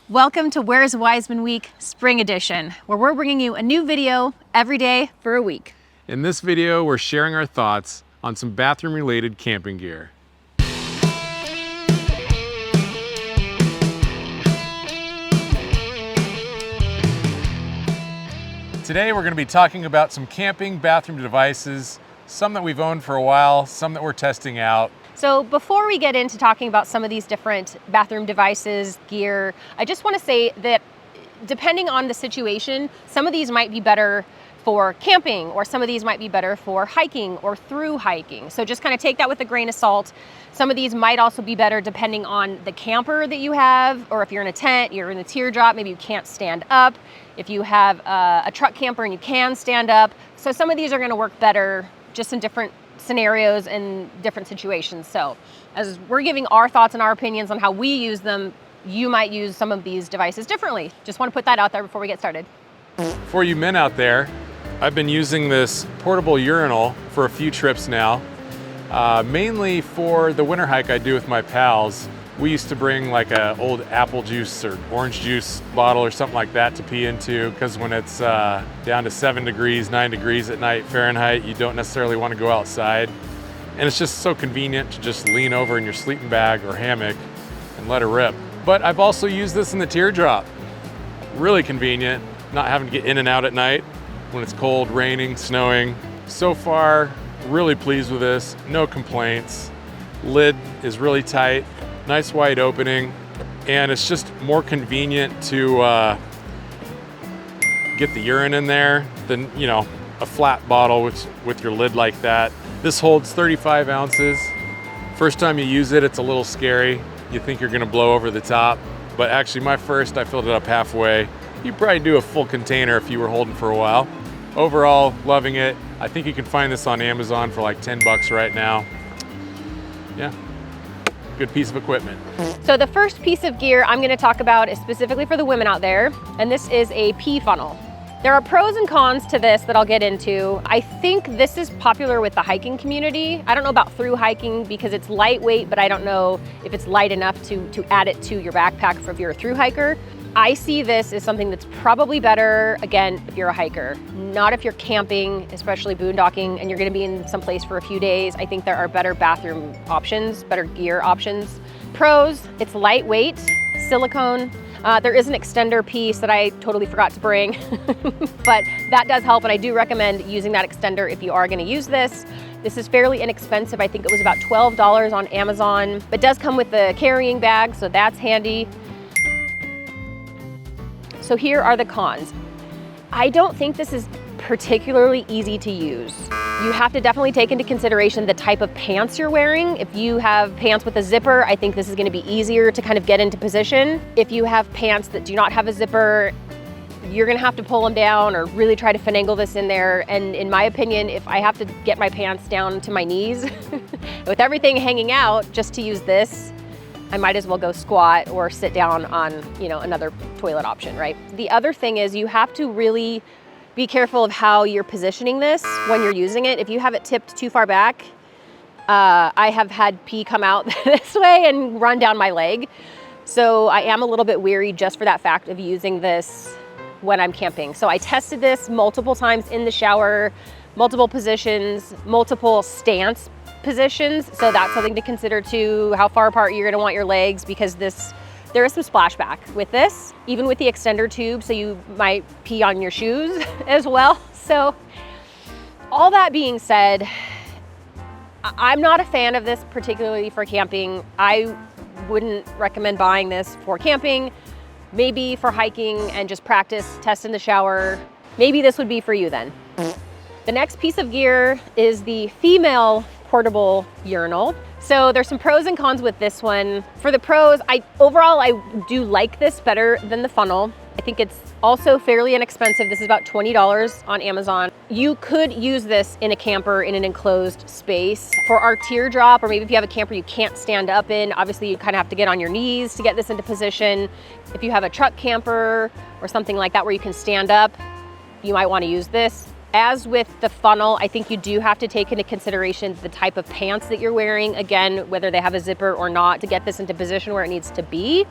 Welcome to Where's Wiseman Week Spring Edition, where we're bringing you a new video every day for a week. In this video, we're sharing our thoughts on some bathroom-related camping gear. Today, we're going to be talking about some camping bathroom devices, some that we've owned for a while, some that we're testing out. So before we get into talking about some of these different bathroom devices, gear, I just want to say that depending on the situation, some of these might be better for camping, or some of these might be better for hiking or through hiking. So just kind of take that with a grain of salt. Some of these might also be better depending on the camper that you have, or if you're in a tent, you're in a teardrop, maybe you can't stand up. If you have a truck camper and you can stand up. So some of these are going to work better just in different scenarios and different situations. So as we're giving our thoughts and our opinions on how we use them, you might use some of these devices differently. Just want to put that out there before we get started. For you men out there, I've been using this portable urinal for a few trips now, mainly for the winter hike I do with my pals. We used to bring like an old apple juice or orange juice bottle or something like that to pee into, because when it's down to 7 degrees, 9 degrees at night Fahrenheit, you don't necessarily want to go outside. And it's just so convenient to just lean over in your sleeping bag or hammock and let it rip. But I've also used this in the teardrop. Really convenient, not having to get in and out at night when it's cold, raining, snowing. So far, really pleased with this, no complaints. Lid is really tight. Nice wide opening, and it's just more convenient to get the urine in there than, you know, a flat bottle with your lid like that. This holds 35 ounces. First time you use it, it's a little scary. You think you're gonna blow over the top, but actually I filled it up halfway. You'd probably do a full container if you were holding for a while. Overall, loving it. I think you can find this on Amazon for like 10 bucks right now. Yeah. Good piece of equipment. So the first piece of gear I'm going to talk about is specifically for the women out there, and this is a pee funnel. There are pros and cons to this that I'll get into. I think this is popular with the hiking community. I don't know about through hiking because it's lightweight, but I don't know if it's light enough to add it to your backpack if you're a through hiker. I see this as something that's probably better, again, if you're a hiker. Not if you're camping, especially boondocking, and you're gonna be in some place for a few days. I think there are better bathroom options, better gear options. Pros, it's lightweight, silicone. There is an extender piece that I totally forgot to bring, but that does help, and I do recommend using that extender if you are gonna use this. This is fairly inexpensive. I think it was about $12 on Amazon. It does come with the carrying bag, so that's handy. So here are the cons. I don't think this is particularly easy to use. You have to definitely take into consideration the type of pants you're wearing. If you have pants with a zipper, I think this is gonna be easier to kind of get into position. If you have pants that do not have a zipper, you're gonna have to pull them down or really try to finagle this in there. And in my opinion, if I have to get my pants down to my knees with everything hanging out just to use this, I might as well go squat or sit down on, you know, another toilet option, right? The other thing is you have to really be careful of how you're positioning this when you're using it. If you have it tipped too far back, I have had pee come out this way and run down my leg. So I am a little bit weary just for that fact of using this when I'm camping. So I tested this multiple times in the shower, multiple positions, multiple stance positions. So that's something to consider too, how far apart you're gonna want your legs, because there is some splashback with this, even with the extender tube, so you might pee on your shoes as well. So all that being said, I'm not a fan of this particularly for camping. I wouldn't recommend buying this for camping, maybe for hiking and just practice, test in the shower. Maybe this would be for you then. The next piece of gear is the female portable urinal. So there's some pros and cons with this one. For the pros, overall I do like this better than the funnel. I think it's also fairly inexpensive. This is about $20 on Amazon. You could use this in a camper in an enclosed space. For our teardrop, or maybe if you have a camper you can't stand up in, obviously you kind of have to get on your knees to get this into position. If you have a truck camper or something like that where you can stand up, you might want to use this. As with the funnel, I think you do have to take into consideration the type of pants that you're wearing, again, whether they have a zipper or not, to get this into position where it needs to be.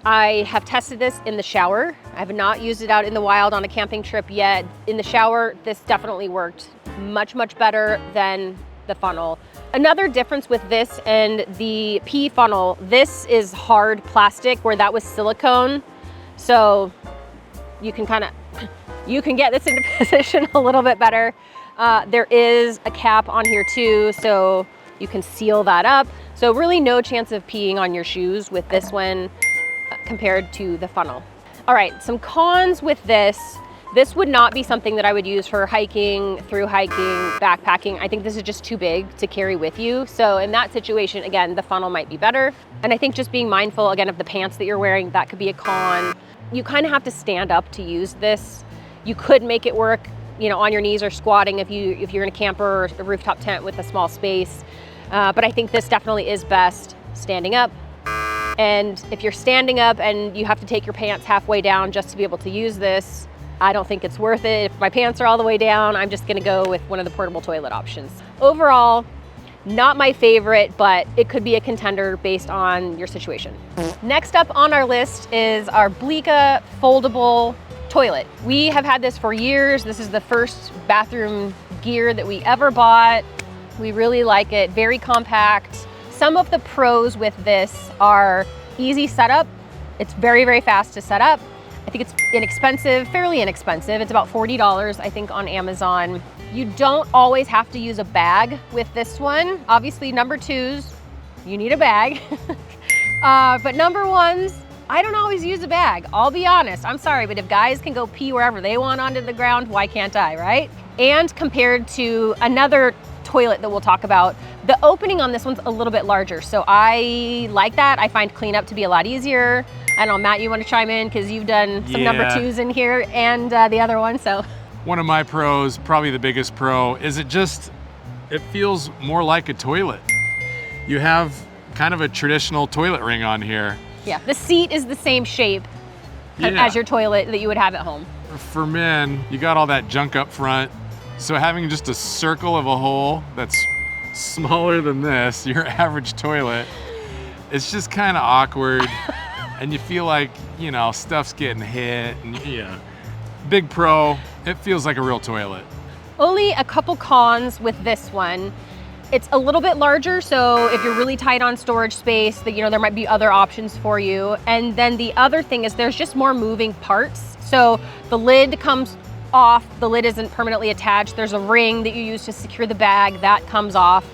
I have tested this in the shower. I have not used it out in the wild on a camping trip yet. In the shower, this definitely worked much, much better than the funnel. Another difference with this and the pee funnel, this is hard plastic where that was silicone. So you can get this into position a little bit better. There is a cap on here too, so you can seal that up. So really no chance of peeing on your shoes with this one compared to the funnel. All right, some cons with this. This would not be something that I would use for hiking, through hiking, backpacking. I think this is just too big to carry with you. So in that situation, again, the funnel might be better. And I think just being mindful, again, of the pants that you're wearing, that could be a con. You kind of have to stand up to use this. You could make it work, you know, on your knees or squatting if you're in a camper or a rooftop tent with a small space. But I think this definitely is best standing up. And if you're standing up and you have to take your pants halfway down just to be able to use this, I don't think it's worth it. If my pants are all the way down, I'm just gonna go with one of the portable toilet options. Overall, not my favorite, but it could be a contender based on your situation. Next up on our list is our Blika foldable toilet. We have had this for years. This is the first bathroom gear that we ever bought. We really like it, very compact. Some of the pros with this are easy setup. It's very, very fast to set up. I think it's inexpensive, fairly inexpensive. It's about $40, I think, on Amazon. You don't always have to use a bag with this one. Obviously, number twos, you need a bag. But number ones, I don't always use a bag. I'll be honest, I'm sorry, but if guys can go pee wherever they want onto the ground, why can't I, right? And compared to another toilet that we'll talk about, the opening on this one's a little bit larger. So I like that. I find cleanup to be a lot easier. I don't know, Matt, you want to chime in because you've done some number twos in here and the other one, so. One of my pros, probably the biggest pro, is it feels more like a toilet. You have kind of a traditional toilet ring on here. Yeah, the seat is the same shape as your toilet that you would have at home. For men, you got all that junk up front. So having just a circle of a hole that's smaller than this, your average toilet, it's just kind of awkward. And you feel like, you know, stuff's getting hit. And, yeah. Big pro, it feels like a real toilet. Only a couple cons with this one. It's a little bit larger, so if you're really tight on storage space, that, you know, there might be other options for you. And then the other thing is there's just more moving parts. So the lid comes off, the lid isn't permanently attached. There's a ring that you use to secure the bag, that comes off.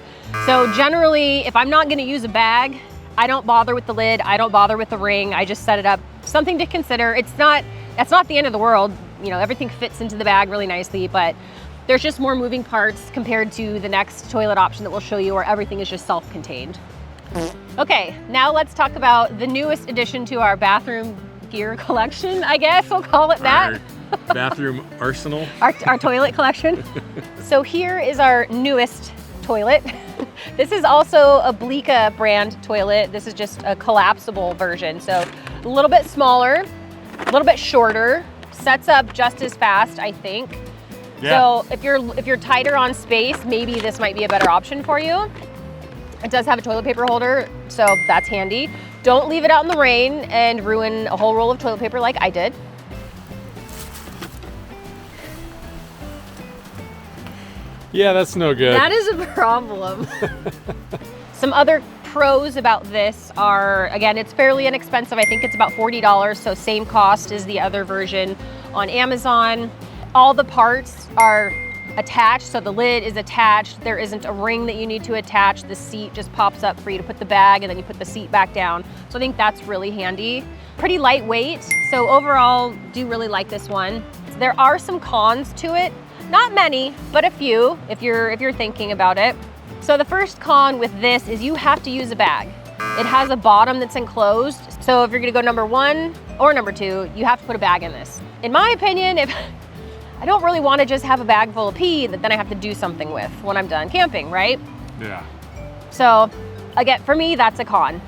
So generally, if I'm not gonna use a bag, I don't bother with the lid, I don't bother with the ring, I just set it up. Something to consider. That's not the end of the world. You know, everything fits into the bag really nicely, but there's just more moving parts compared to the next toilet option that we'll show you where everything is just self-contained. Okay, now let's talk about the newest addition to our bathroom gear collection, I guess we'll call it that. Our bathroom arsenal. Our toilet collection. So here is our newest toilet. This is also a Blika brand toilet. This is just a collapsible version. So a little bit smaller, a little bit shorter, sets up just as fast, I think. Yeah. So if you're tighter on space, maybe this might be a better option for you. It does have a toilet paper holder, so that's handy. Don't leave it out in the rain and ruin a whole roll of toilet paper like I did. Yeah, that's no good. That is a problem. Some other pros about this are, again, it's fairly inexpensive. I think it's about $40, so same cost as the other version on Amazon. All the parts are attached, so the lid is attached. There isn't a ring that you need to attach. The seat just pops up for you to put the bag and then you put the seat back down. So I think that's really handy. Pretty lightweight, so overall, do really like this one. There are some cons to it. Not many, but a few if you're thinking about it. So the first con with this is you have to use a bag. It has a bottom that's enclosed. So if you're gonna go number one or number two, you have to put a bag in this. In my opinion, I don't really want to just have a bag full of pee that then I have to do something with when I'm done camping, right? Yeah. So again, for me, that's a con.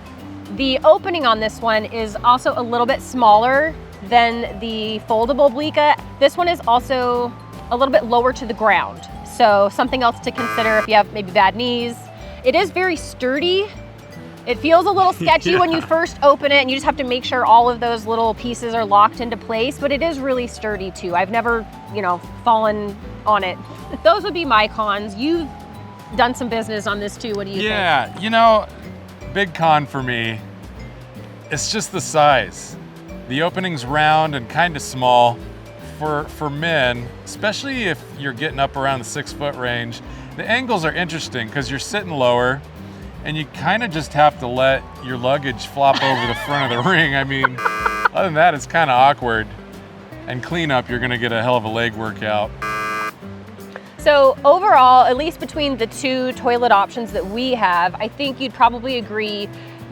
The opening on this one is also a little bit smaller than the foldable Blika. This one is also a little bit lower to the ground. So something else to consider if you have maybe bad knees. It is very sturdy, It feels a little sketchy when you Yeah. first open it, and you just have to make sure all of those little pieces are locked into place, but it is really sturdy too. I've never, fallen on it. Those would be my cons. You've done some business on this too. What do you think? Yeah, big con for me, it's just the size. The opening's round and kind of small. For men, especially if you're getting up around the 6-foot range, the angles are interesting because you're sitting lower and you kind of just have to let your luggage flop over the front of the ring. I mean, other than that, it's kind of awkward. And cleanup, you're gonna get a hell of a leg workout. So overall, at least between the two toilet options that we have, I think you'd probably agree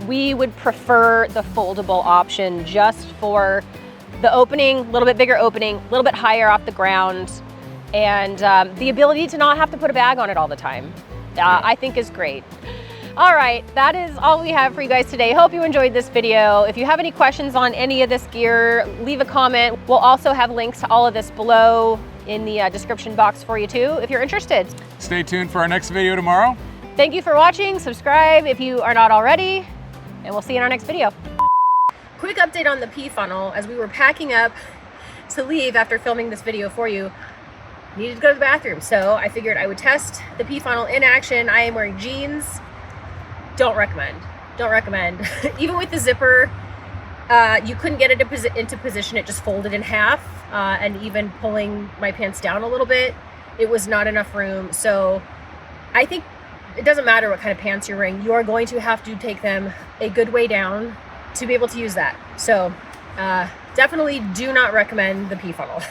we would prefer the foldable option just for the opening, a little bit bigger opening, a little bit higher off the ground, and the ability to not have to put a bag on it all the time, I think is great. All right, that is all we have for you guys today. Hope you enjoyed this video. If you have any questions on any of this gear, leave a comment. We'll also have links to all of this below in the description box for you too, if you're interested. Stay tuned for our next video tomorrow. Thank you for watching. Subscribe if you are not already, and we'll see you in our next video. Quick update on the pee funnel. As we were packing up to leave after filming this video for you, needed to go to the bathroom, so I figured I would test the pee funnel in action. I am wearing jeans. Don't recommend. Even with the zipper, you couldn't get it into position. It just folded in half, and even pulling my pants down a little bit, it was not enough room. So I think it doesn't matter what kind of pants you're wearing, you are going to have to take them a good way down to be able to use that. So definitely do not recommend the pee funnel.